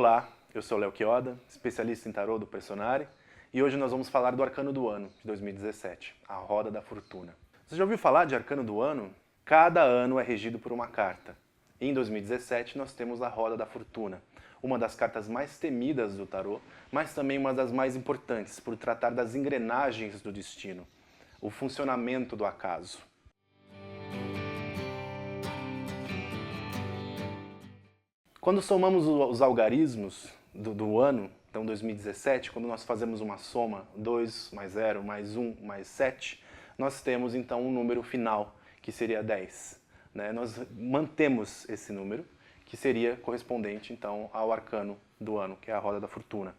Olá, eu sou Léo Quioda, especialista em tarô do Personare, e hoje nós vamos falar do Arcano do Ano de 2017, a Roda da Fortuna. Você já ouviu falar de Arcano do Ano? Cada ano é regido por uma carta. Em 2017 nós temos a Roda da Fortuna, uma das cartas mais temidas do tarô, mas também uma das mais importantes por tratar das engrenagens do destino, o funcionamento do acaso. Quando somamos os algarismos do ano, então 2017, quando nós fazemos uma soma 2 mais 0 mais 1 mais 7, nós temos então um número final, que seria 10. Nós mantemos esse número, que seria correspondente então ao arcano do ano, que é a Roda da Fortuna.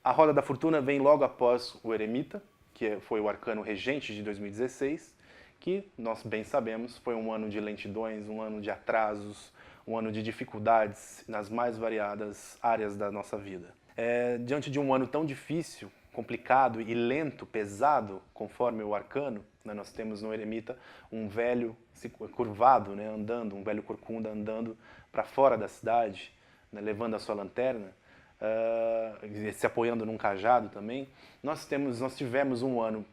A Roda da Fortuna vem logo após o Eremita, que foi o arcano regente de 2016, que nós bem sabemos foi um ano de lentidões, um ano de atrasos, um ano de dificuldades nas mais variadas áreas da nossa vida. Diante de um ano tão difícil, complicado e lento, pesado, conforme o arcano, nós temos no Eremita um velho curvado, andando, um velho corcunda andando para fora da cidade, levando a sua lanterna, se apoiando num cajado também. Nós tivemos um ano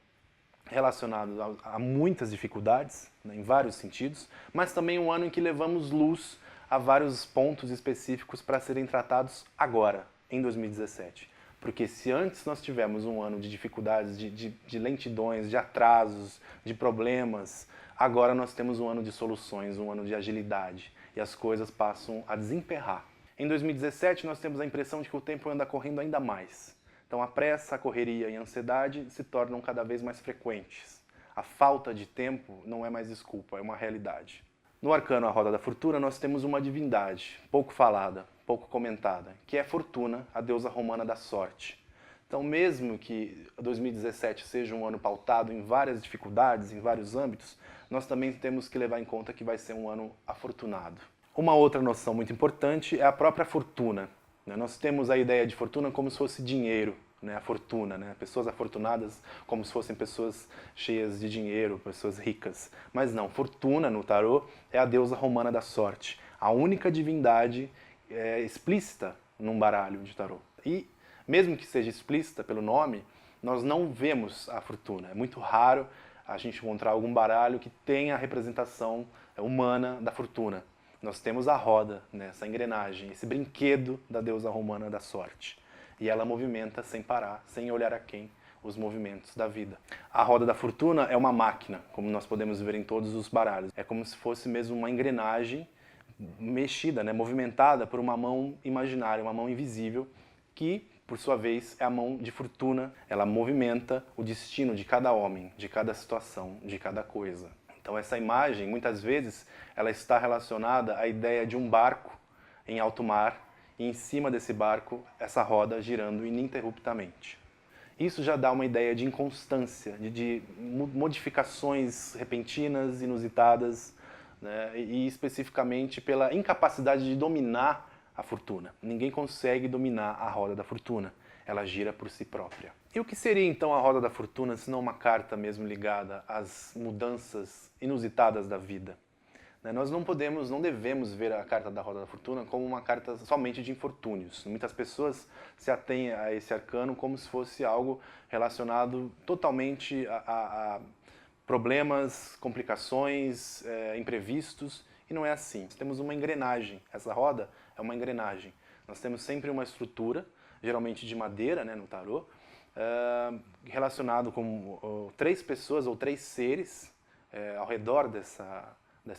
relacionado a muitas dificuldades, em vários sentidos, mas também um ano em que levamos luz a vários pontos específicos para serem tratados agora, em 2017. Porque se antes nós tivemos um ano de dificuldades, de lentidões, de atrasos, de problemas, agora nós temos um ano de soluções, um ano de agilidade, e as coisas passam a desemperrar. Em 2017 nós temos a impressão de que o tempo anda correndo ainda mais. Então a pressa, a correria e a ansiedade se tornam cada vez mais frequentes. A falta de tempo não é mais desculpa, é uma realidade. No arcano A Roda da Fortuna nós temos uma divindade, pouco falada, pouco comentada, que é Fortuna, a deusa romana da sorte. Então mesmo que 2017 seja um ano pautado em várias dificuldades, em vários âmbitos, nós também temos que levar em conta que vai ser um ano afortunado. Uma outra noção muito importante é a própria fortuna. Nós temos a ideia de fortuna como se fosse dinheiro, a fortuna, pessoas afortunadas como se fossem pessoas cheias de dinheiro, pessoas ricas. Mas não, fortuna no tarô é a deusa romana da sorte, a única divindade explícita num baralho de tarô. E mesmo que seja explícita pelo nome, nós não vemos a fortuna. É muito raro a gente encontrar algum baralho que tenha a representação humana da fortuna. Nós temos a roda, essa engrenagem, esse brinquedo da deusa romana da sorte. E ela movimenta sem parar, sem olhar a quem, os movimentos da vida. A roda da fortuna é uma máquina, como nós podemos ver em todos os baralhos. É como se fosse mesmo uma engrenagem mexida, movimentada por uma mão imaginária, uma mão invisível, que, por sua vez, é a mão de fortuna. Ela movimenta o destino de cada homem, de cada situação, de cada coisa. Então essa imagem, muitas vezes, ela está relacionada à ideia de um barco em alto mar e em cima desse barco, essa roda girando ininterruptamente. Isso já dá uma ideia de inconstância, de modificações repentinas, inusitadas, e especificamente pela incapacidade de dominar a fortuna. Ninguém consegue dominar a roda da fortuna. Ela gira por si própria. E o que seria então a Roda da Fortuna, se não uma carta mesmo ligada às mudanças inusitadas da vida? Nós não devemos ver a carta da Roda da Fortuna como uma carta somente de infortúnios. Muitas pessoas se atêm a esse arcano como se fosse algo relacionado totalmente a problemas, complicações, imprevistos, e não é assim. Nós temos uma engrenagem. Essa roda é uma engrenagem. Nós temos sempre uma estrutura, geralmente de madeira, no tarô, relacionado com 3 pessoas ou 3 seres ao redor dessa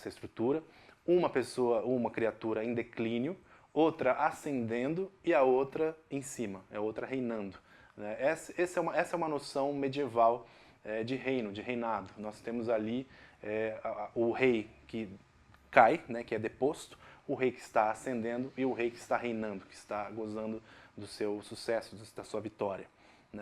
estrutura. Uma pessoa, uma criatura em declínio, outra ascendendo e a outra em cima, a outra reinando. Essa é uma noção medieval de reino, de reinado. Nós temos ali o rei que cai, que é deposto, o rei que está ascendendo e o rei que está reinando, que está gozando do seu sucesso, da sua vitória.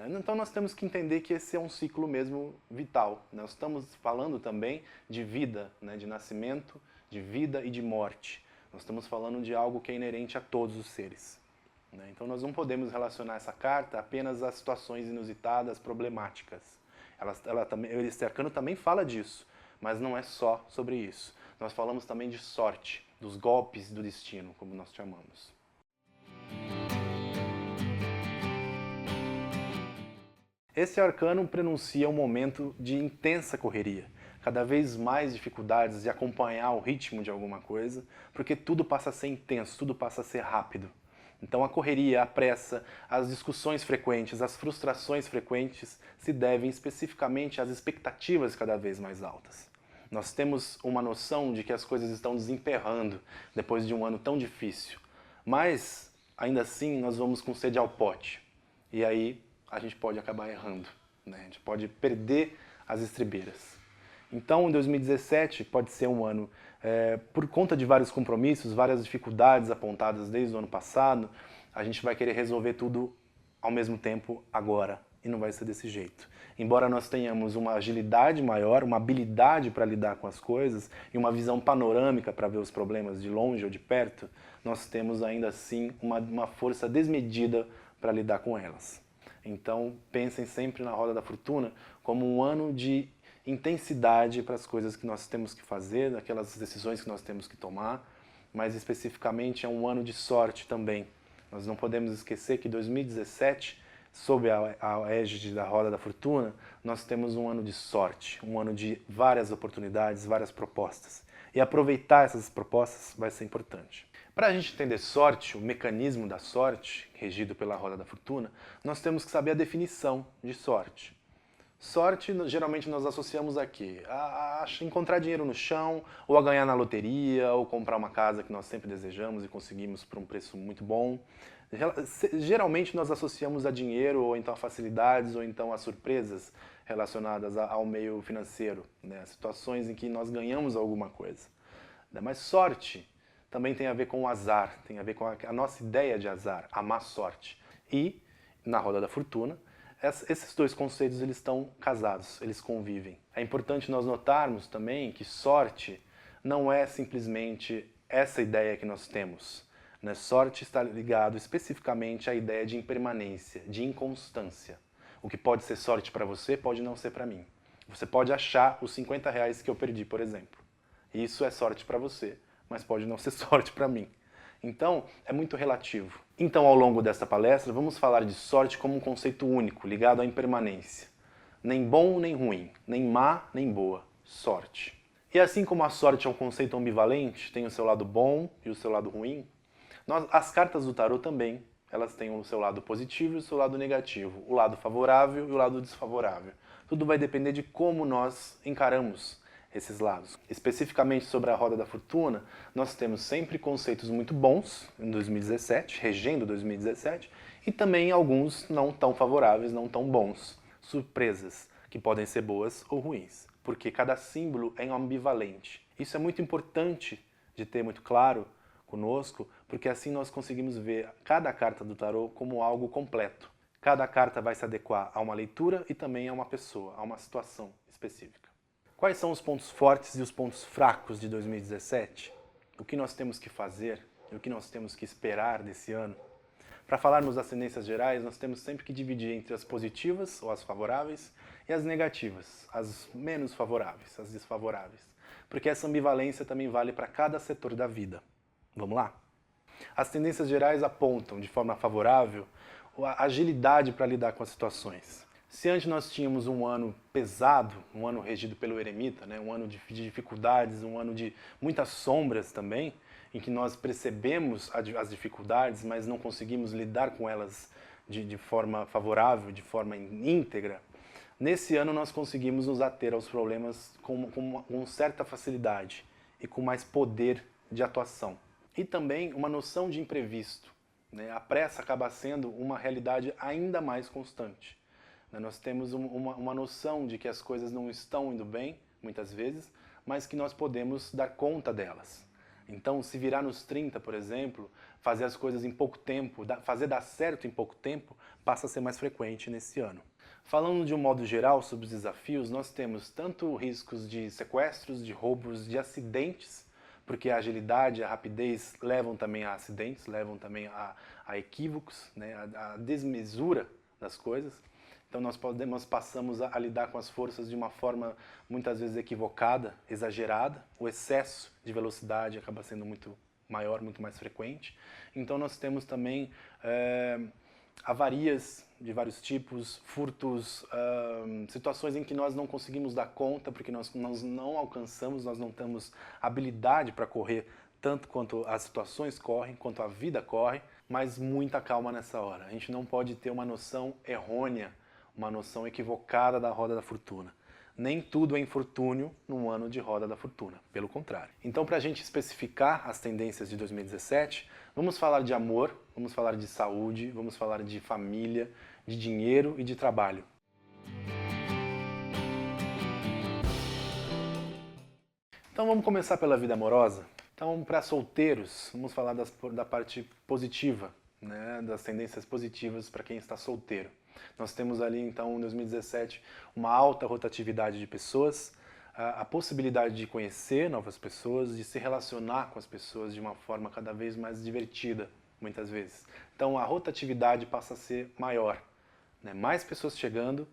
Então nós temos que entender que esse é um ciclo mesmo vital. Nós estamos falando também de vida, de nascimento, de vida e de morte. Nós estamos falando de algo que é inerente a todos os seres. Então nós não podemos relacionar essa carta apenas a situações inusitadas, problemáticas. Esse arcano também fala disso, mas não é só sobre isso. nós falamos também de sorte, dos golpes do destino, como nós chamamos. Esse arcano prenuncia um momento de intensa correria, cada vez mais dificuldades de acompanhar o ritmo de alguma coisa, porque tudo passa a ser intenso, tudo passa a ser rápido. Então a correria, a pressa, as discussões frequentes, as frustrações frequentes se devem especificamente às expectativas cada vez mais altas. Nós temos uma noção de que as coisas estão desemperrando depois de um ano tão difícil, mas ainda assim nós vamos com sede ao pote. E aí a gente pode acabar errando, né? A gente pode perder as estribeiras. Então, em 2017 pode ser um ano, por conta de vários compromissos, várias dificuldades apontadas desde o ano passado, a gente vai querer resolver tudo ao mesmo tempo agora, e não vai ser desse jeito. Embora nós tenhamos uma agilidade maior, uma habilidade para lidar com as coisas e uma visão panorâmica para ver os problemas de longe ou de perto, nós temos ainda assim uma força desmedida para lidar com elas. Então, pensem sempre na roda da fortuna como um ano de intensidade para as coisas que nós temos que fazer, aquelas decisões que nós temos que tomar, mas especificamente é um ano de sorte também. Nós não podemos esquecer que 2017, sob a égide da roda da fortuna, nós temos um ano de sorte, um ano de várias oportunidades, várias propostas. E aproveitar essas propostas vai ser importante. Para a gente entender sorte, o mecanismo da sorte, regido pela roda da fortuna, nós temos que saber a definição de sorte. Sorte, geralmente nós associamos aqui a encontrar dinheiro no chão, ou a ganhar na loteria, ou comprar uma casa que nós sempre desejamos e conseguimos por um preço muito bom. Geralmente nós associamos a dinheiro, ou então a facilidades, ou então a surpresas relacionadas ao meio financeiro, né? Situações em que nós ganhamos alguma coisa. Mas sorte também tem a ver com o azar, tem a ver com a nossa ideia de azar, a má sorte. E, na roda da fortuna, esses dois conceitos eles estão casados, eles convivem. É importante nós notarmos também que sorte não é simplesmente essa ideia que nós temos. Né? Sorte está ligado especificamente à ideia de impermanência, de inconstância. O que pode ser sorte para você pode não ser para mim. Você pode achar os 50 reais que eu perdi, por exemplo. Isso é sorte para você, mas pode não ser sorte para mim. Então, é muito relativo. Então, ao longo desta palestra, vamos falar de sorte como um conceito único, ligado à impermanência. Nem bom, nem ruim, nem má, nem boa. Sorte. E assim como a sorte é um conceito ambivalente, tem o seu lado bom e o seu lado ruim, as cartas do tarot também, elas têm o seu lado positivo e o seu lado negativo, o lado favorável e o lado desfavorável. Tudo vai depender de como nós encaramos esses lados. Especificamente sobre a roda da fortuna, nós temos sempre conceitos muito bons em 2017, regendo 2017, e também alguns não tão favoráveis, não tão bons. Surpresas, que podem ser boas ou ruins, porque cada símbolo é ambivalente. Isso é muito importante de ter muito claro conosco, porque assim nós conseguimos ver cada carta do tarot como algo completo. Cada carta vai se adequar a uma leitura e também a uma pessoa, a uma situação específica. Quais são os pontos fortes e os pontos fracos de 2017? O que nós temos que fazer e o que nós temos que esperar desse ano? Para falarmos das tendências gerais, nós temos sempre que dividir entre as positivas, ou as favoráveis, e as negativas, as menos favoráveis, as desfavoráveis. Porque essa ambivalência também vale para cada setor da vida. Vamos lá? As tendências gerais apontam, de forma favorável, a agilidade para lidar com as situações. Se antes nós tínhamos um ano pesado, um ano regido pelo eremita, né, um ano de dificuldades, um ano de muitas sombras também, em que nós percebemos as dificuldades, mas não conseguimos lidar com elas de forma favorável, de forma íntegra, nesse ano nós conseguimos nos ater aos problemas com certa facilidade e com mais poder de atuação. E também uma noção de imprevisto. Né? A pressa acaba sendo uma realidade ainda mais constante. Nós temos uma noção de que as coisas não estão indo bem, muitas vezes, mas que nós podemos dar conta delas. Então, se virar nos 30, por exemplo, fazer as coisas em pouco tempo, fazer dar certo em pouco tempo, passa a ser mais frequente nesse ano. Falando de um modo geral sobre os desafios, nós temos tanto riscos de sequestros, de roubos, de acidentes, porque a agilidade, a rapidez levam também a acidentes, levam também a equívocos, né, a desmesura das coisas. Então nós passamos a lidar com as forças de uma forma muitas vezes equivocada, exagerada. O excesso de velocidade acaba sendo muito maior, muito mais frequente. Então nós temos também avarias de vários tipos, furtos, situações em que nós não conseguimos dar conta porque nós não alcançamos, nós não temos habilidade para correr tanto quanto as situações correm, quanto a vida corre, mas muita calma nessa hora. A gente não pode ter uma noção errônea, uma noção equivocada da roda da fortuna. Nem tudo é infortúnio num ano de roda da fortuna, pelo contrário. Então, para a gente especificar as tendências de 2017, vamos falar de amor, vamos falar de saúde, vamos falar de família, de dinheiro e de trabalho. Então vamos começar pela vida amorosa? Então, para solteiros, vamos falar da parte positiva, né, das tendências positivas para quem está solteiro. Nós temos ali, então, em 2017, uma alta rotatividade de pessoas, a possibilidade de conhecer novas pessoas, de se relacionar com as pessoas de uma forma cada vez mais divertida, muitas vezes. Então, a rotatividade passa a ser maior, né? Mais pessoas chegando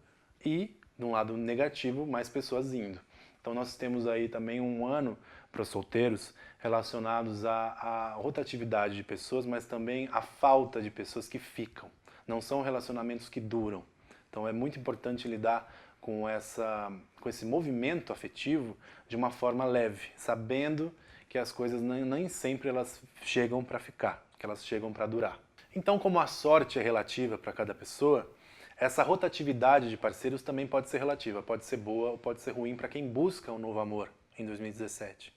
e, de um lado negativo, mais pessoas indo. Então, nós temos aí também um ano para os solteiros relacionados à rotatividade de pessoas, mas também à falta de pessoas que ficam. Não são relacionamentos que duram. Então é muito importante lidar com esse movimento afetivo de uma forma leve, sabendo que as coisas nem sempre elas chegam para ficar, que elas chegam para durar. Então, como a sorte é relativa para cada pessoa, essa rotatividade de parceiros também pode ser relativa, pode ser boa ou pode ser ruim para quem busca um novo amor em 2017.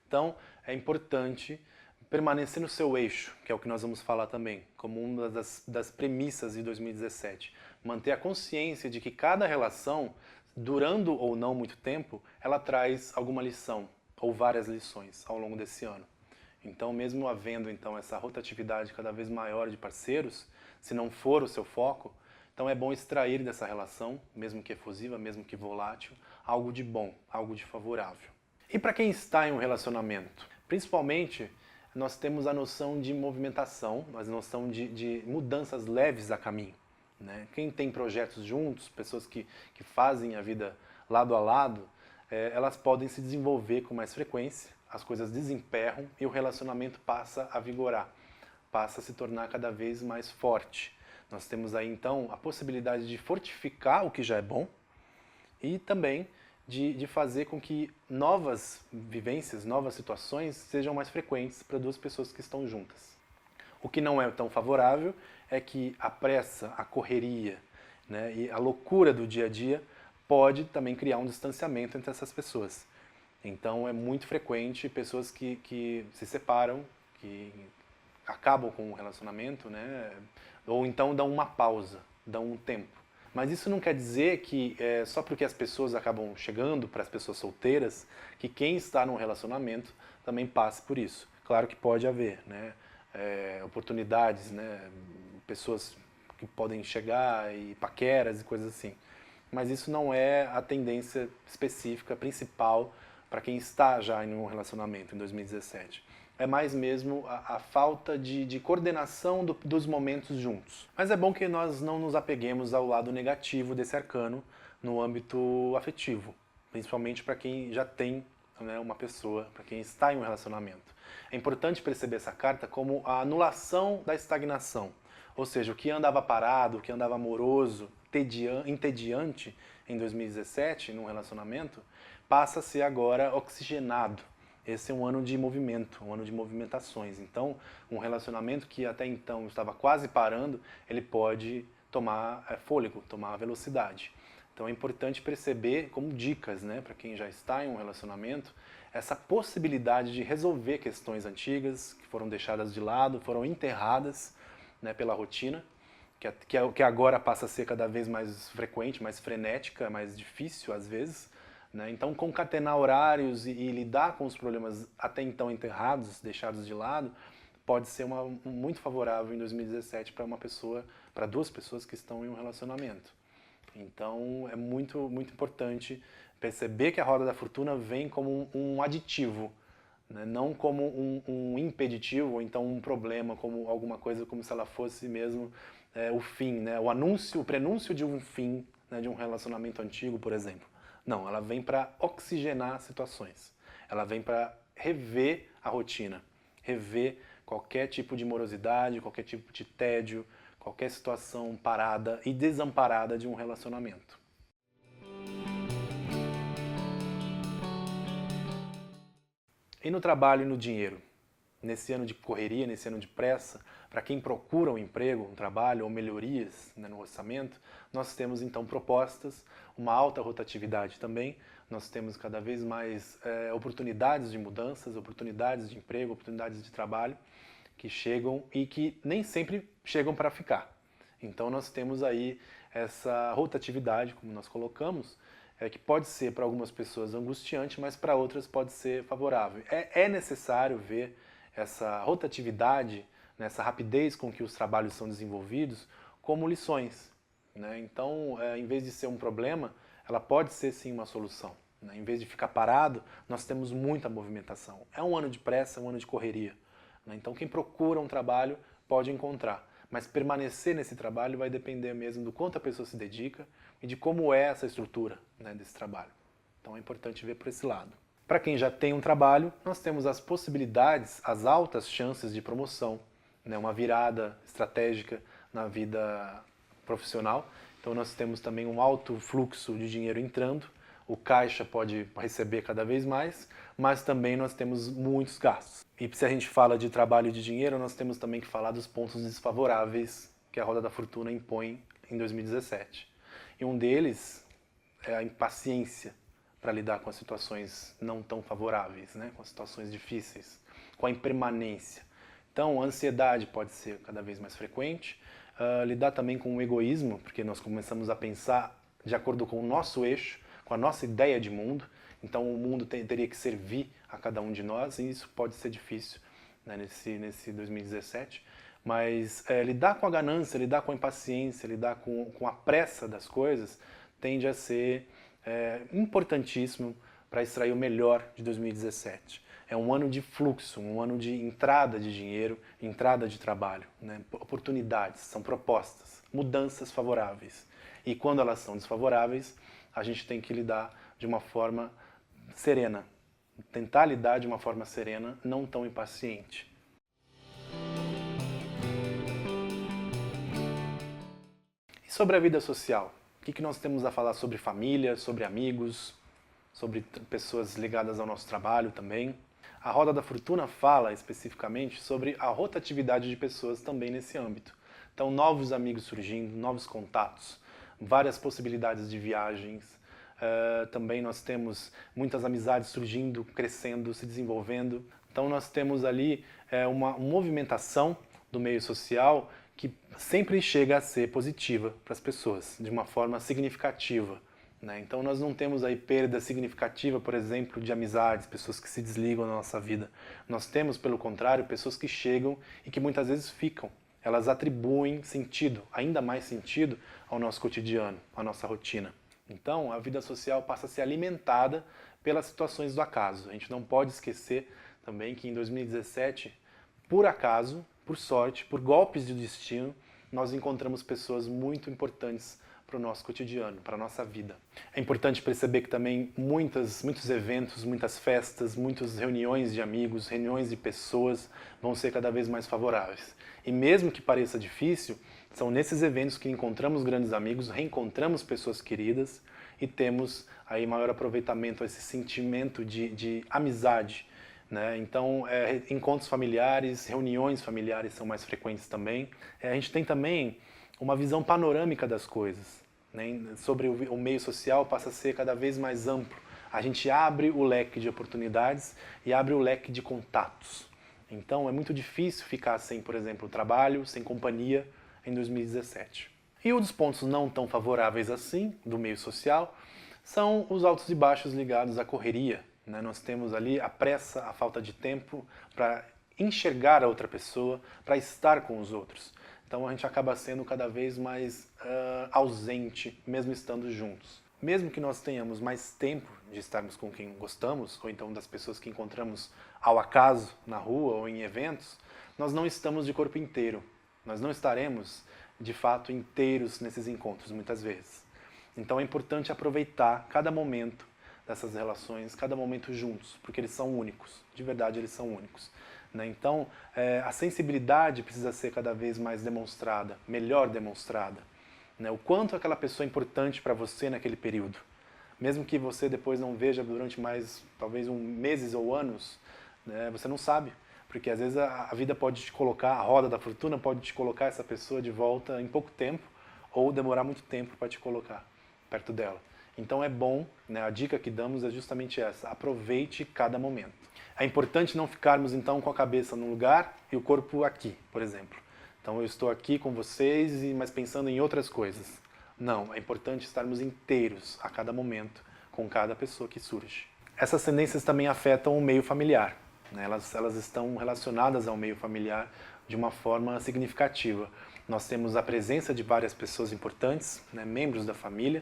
Então, é importante permanecer no seu eixo, que é o que nós vamos falar também, como uma das premissas de 2017. Manter a consciência de que cada relação, durando ou não muito tempo, ela traz alguma lição, ou várias lições, ao longo desse ano. Então, mesmo havendo então, essa rotatividade cada vez maior de parceiros, se não for o seu foco, então é bom extrair dessa relação, mesmo que efusiva, mesmo que volátil, algo de bom, algo de favorável. E para quem está em um relacionamento? Principalmente, nós temos a noção de movimentação, a noção de mudanças leves a caminho, né? Quem tem projetos juntos, pessoas que fazem a vida lado a lado, elas podem se desenvolver com mais frequência, as coisas desemperram e o relacionamento passa a vigorar, passa a se tornar cada vez mais forte. Nós temos aí então a possibilidade de fortificar o que já é bom e também de fazer com que novas vivências, novas situações sejam mais frequentes para duas pessoas que estão juntas. O que não é tão favorável é que a pressa, a correria, né, e a loucura do dia a dia pode também criar um distanciamento entre essas pessoas. Então é muito frequente pessoas que se separam, que acabam com o relacionamento, né, ou então dão uma pausa, dão um tempo. Mas isso não quer dizer que só porque as pessoas acabam chegando para as pessoas solteiras, que quem está num relacionamento também passe por isso. Claro que pode haver, né, oportunidades, né, pessoas que podem chegar e paqueras e coisas assim. Mas isso não é a tendência específica, principal, para quem está já em um relacionamento em 2017. É mais mesmo a falta de coordenação dos momentos juntos. Mas é bom que nós não nos apeguemos ao lado negativo desse arcano no âmbito afetivo, principalmente para quem já tem, né, uma pessoa, para quem está em um relacionamento. É importante perceber essa carta como a anulação da estagnação, ou seja, o que andava parado, o que andava moroso, entediante em 2017, num relacionamento, passa a ser agora oxigenado. Esse é um ano de movimento, um ano de movimentações. Então, um relacionamento que até então estava quase parando, ele pode tomar fôlego, tomar velocidade. Então é importante perceber como dicas, né, para quem já está em um relacionamento, essa possibilidade de resolver questões antigas que foram deixadas de lado, foram enterradas, né, pela rotina, que agora passa a ser cada vez mais frequente, mais frenética, mais difícil às vezes. Né? Então, concatenar horários e lidar com os problemas até então enterrados, deixados de lado, pode ser muito favorável em 2017 para duas pessoas que estão em um relacionamento. Então, é muito, muito importante perceber que a roda da fortuna vem como um aditivo, né? Não como um impeditivo, ou então um problema, como alguma coisa, como se ela fosse mesmo o fim, né, o anúncio, o prenúncio de um fim, né, de um relacionamento antigo, por exemplo. Não, ela vem para oxigenar situações. Ela vem para rever a rotina, rever qualquer tipo de morosidade, qualquer tipo de tédio, qualquer situação parada e desamparada de um relacionamento. E no trabalho e no dinheiro? Nesse ano de correria, nesse ano de pressa, para quem procura um emprego, um trabalho ou melhorias, né, no orçamento, nós temos então propostas, uma alta rotatividade também, nós temos cada vez mais oportunidades de mudanças, oportunidades de emprego, oportunidades de trabalho que chegam e que nem sempre chegam para ficar. Então nós temos aí essa rotatividade, como nós colocamos, que pode ser para algumas pessoas angustiante, mas para outras pode ser favorável. É necessário ver essa rotatividade, né, essa rapidez com que os trabalhos são desenvolvidos, como lições, né? Então, em vez de ser um problema, ela pode ser sim uma solução, né? Em vez de ficar parado, nós temos muita movimentação. É um ano de pressa, é um ano de correria, né? Então, quem procura um trabalho pode encontrar, mas permanecer nesse trabalho vai depender mesmo do quanto a pessoa se dedica e de como é essa estrutura, né, desse trabalho. Então, é importante ver por esse lado. Para quem já tem um trabalho, nós temos as possibilidades, as altas chances de promoção, né, uma virada estratégica na vida profissional. Então nós temos também um alto fluxo de dinheiro entrando, o caixa pode receber cada vez mais, mas também nós temos muitos gastos. E se a gente fala de trabalho e de dinheiro, nós temos também que falar dos pontos desfavoráveis que a roda da fortuna impõe em 2017. E um deles é a impaciência para lidar com as situações não tão favoráveis, né? Com as situações difíceis, com a impermanência. Então, a ansiedade pode ser cada vez mais frequente, lidar também com o egoísmo, porque nós começamos a pensar de acordo com o nosso eixo, com a nossa ideia de mundo, então o mundo teria que servir a cada um de nós, e isso pode ser difícil, né, nesse 2017, mas lidar com a ganância, lidar com a impaciência, lidar com a pressa das coisas, tende a ser importantíssimo para extrair o melhor de 2017. É um ano de fluxo, um ano de entrada de dinheiro, entrada de trabalho, né? Oportunidades, são propostas, mudanças favoráveis. E quando elas são desfavoráveis, a gente tem que lidar de uma forma serena, tentar lidar de uma forma serena, não tão impaciente. E sobre a vida social? O que nós temos a falar sobre família, sobre amigos, sobre pessoas ligadas ao nosso trabalho também? A Roda da Fortuna fala especificamente sobre a rotatividade de pessoas também nesse âmbito. Então, novos amigos surgindo, novos contatos, várias possibilidades de viagens. Também nós temos muitas amizades surgindo, crescendo, se desenvolvendo. Então, nós temos ali uma movimentação do meio social que sempre chega a ser positiva para as pessoas, de uma forma significativa. Né? Então nós não temos aí perda significativa, por exemplo, de amizades, pessoas que se desligam da nossa vida. Nós temos, pelo contrário, pessoas que chegam e que muitas vezes ficam. Elas atribuem sentido, ainda mais sentido, ao nosso cotidiano, à nossa rotina. Então a vida social passa a ser alimentada pelas situações do acaso. A gente não pode esquecer também que em 2017, por acaso, por sorte, por golpes de destino, nós encontramos pessoas muito importantes para o nosso cotidiano, para a nossa vida. É importante perceber que também muitos eventos, muitas festas, muitas reuniões de amigos, reuniões de pessoas vão ser cada vez mais favoráveis. E mesmo que pareça difícil, são nesses eventos que encontramos grandes amigos, reencontramos pessoas queridas e temos aí maior aproveitamento a esse sentimento de amizade. Né? Então, encontros familiares, reuniões familiares são mais frequentes também. A gente tem também uma visão panorâmica das coisas, né? Sobre o meio social passa a ser cada vez mais amplo. A gente abre o leque de oportunidades e abre o leque de contatos. Então é muito difícil ficar sem, por exemplo, trabalho, sem companhia em 2017. E um dos pontos não tão favoráveis assim do meio social são os altos e baixos ligados à correria. Né? Nós temos ali a pressa, a falta de tempo para enxergar a outra pessoa, para estar com os outros. Então a gente acaba sendo cada vez mais ausente, mesmo estando juntos. Mesmo que nós tenhamos mais tempo de estarmos com quem gostamos, ou então das pessoas que encontramos ao acaso na rua ou em eventos, nós não estamos de corpo inteiro. Nós não estaremos de fato, inteiros nesses encontros, muitas vezes. Então é importante aproveitar cada momento dessas relações, cada momento juntos, porque eles são únicos, de verdade eles são únicos. Né? Então, a sensibilidade precisa ser cada vez mais demonstrada, melhor demonstrada. Né? O quanto aquela pessoa é importante para você naquele período. Mesmo que você depois não veja durante mais, talvez, meses ou anos, né? Você não sabe. Porque às vezes a vida pode te colocar, a roda da fortuna pode te colocar essa pessoa de volta em pouco tempo, ou demorar muito tempo para te colocar perto dela. Então é bom, né, a dica que damos é justamente essa, aproveite cada momento. É importante não ficarmos então com a cabeça num lugar e o corpo aqui, por exemplo. Então eu estou aqui com vocês, mas pensando em outras coisas. Não, é importante estarmos inteiros a cada momento, com cada pessoa que surge. Essas tendências também afetam o meio familiar. Né? Elas estão relacionadas ao meio familiar de uma forma significativa. Nós temos a presença de várias pessoas importantes, né, membros da família,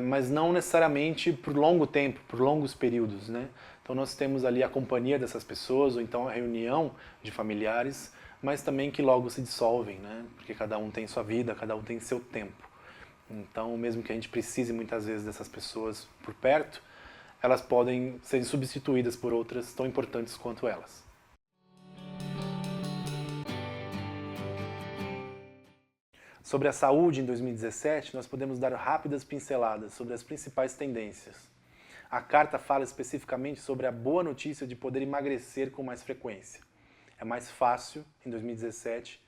mas não necessariamente por longo tempo, por longos períodos. Né? Então nós temos ali a companhia dessas pessoas, ou então a reunião de familiares, mas também que logo se dissolvem, né? Porque cada um tem sua vida, cada um tem seu tempo. Então, mesmo que a gente precise muitas vezes dessas pessoas por perto, elas podem ser substituídas por outras tão importantes quanto elas. Sobre a saúde em 2017, nós podemos dar rápidas pinceladas sobre as principais tendências. A carta fala especificamente sobre a boa notícia de poder emagrecer com mais frequência. É mais fácil, em 2017,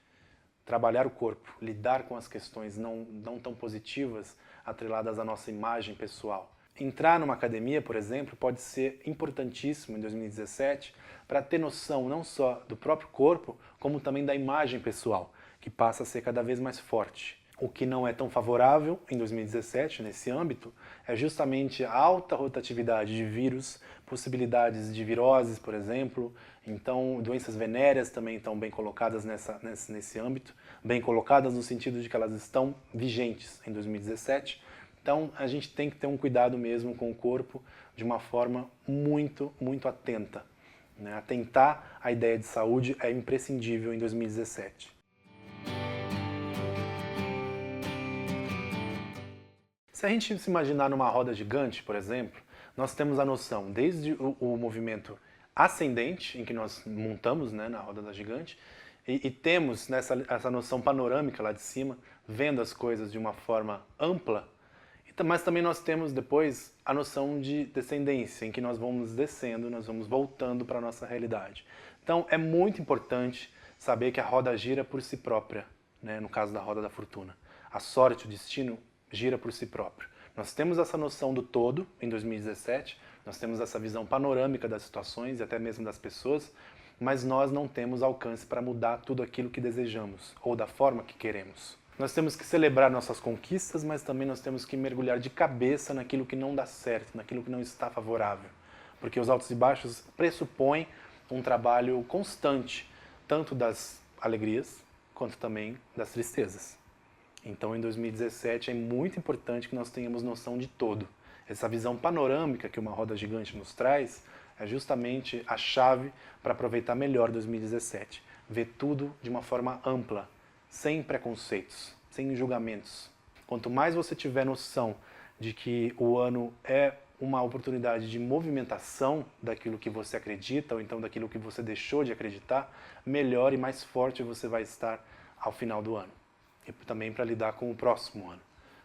trabalhar o corpo, lidar com as questões não tão positivas atreladas à nossa imagem pessoal. Entrar numa academia, por exemplo, pode ser importantíssimo em 2017 para ter noção não só do próprio corpo, como também da imagem pessoal, que passa a ser cada vez mais forte. O que não é tão favorável em 2017, nesse âmbito, é justamente a alta rotatividade de vírus, possibilidades de viroses, por exemplo. Então, doenças venéreas também estão bem colocadas nesse âmbito, bem colocadas no sentido de que elas estão vigentes em 2017. Então, a gente tem que ter um cuidado mesmo com o corpo de uma forma muito, muito atenta. Né? Atentar à ideia de saúde é imprescindível em 2017. Se a gente se imaginar numa roda gigante, por exemplo, nós temos a noção desde o movimento ascendente, em que nós montamos, né, na roda da gigante, e temos essa noção panorâmica lá de cima, vendo as coisas de uma forma ampla, mas também nós temos depois a noção de descendência, em que nós vamos descendo, nós vamos voltando para a nossa realidade. Então é muito importante saber que a roda gira por si própria, né, no caso da roda da fortuna. A sorte, o destino, gira por si próprio. Nós temos essa noção do todo em 2017, nós temos essa visão panorâmica das situações e até mesmo das pessoas, mas nós não temos alcance para mudar tudo aquilo que desejamos ou da forma que queremos. Nós temos que celebrar nossas conquistas, mas também nós temos que mergulhar de cabeça naquilo que não dá certo, naquilo que não está favorável. Porque os altos e baixos pressupõem um trabalho constante, tanto das alegrias quanto também das tristezas. Então, em 2017, é muito importante que nós tenhamos noção de todo. Essa visão panorâmica que uma roda gigante nos traz é justamente a chave para aproveitar melhor 2017. Ver tudo de uma forma ampla, sem preconceitos, sem julgamentos. Quanto mais você tiver noção de que o ano é uma oportunidade de movimentação daquilo que você acredita, ou então daquilo que você deixou de acreditar, melhor e mais forte você vai estar ao final do ano. E também para lidar com o próximo ano.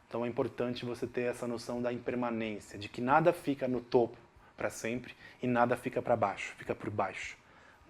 Então é importante você ter essa noção da impermanência, de que nada fica no topo para sempre e nada fica para baixo, fica por baixo,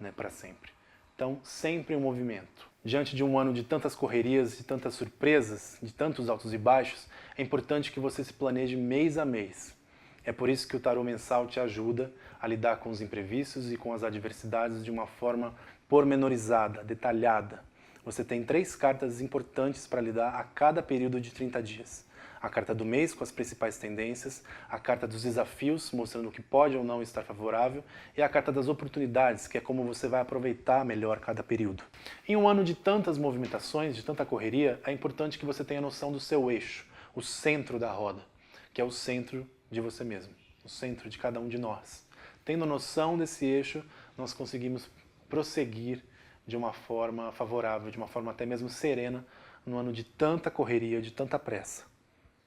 né, para sempre. Então, sempre um movimento. Diante de um ano de tantas correrias, de tantas surpresas, de tantos altos e baixos, é importante que você se planeje mês a mês. É por isso que o tarô mensal te ajuda a lidar com os imprevistos e com as adversidades de uma forma pormenorizada, detalhada. Você tem 3 cartas importantes para lidar a cada período de 30 dias. A carta do mês, com as principais tendências, a carta dos desafios, mostrando o que pode ou não estar favorável, e a carta das oportunidades, que é como você vai aproveitar melhor cada período. Em um ano de tantas movimentações, de tanta correria, é importante que você tenha noção do seu eixo, o centro da roda, que é o centro de você mesmo, o centro de cada um de nós. Tendo noção desse eixo, nós conseguimos prosseguir de uma forma favorável, de uma forma até mesmo serena num ano de tanta correria, de tanta pressa.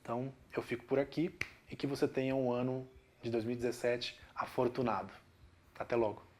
Então, eu fico por aqui e que você tenha um ano de 2017 afortunado. Até logo!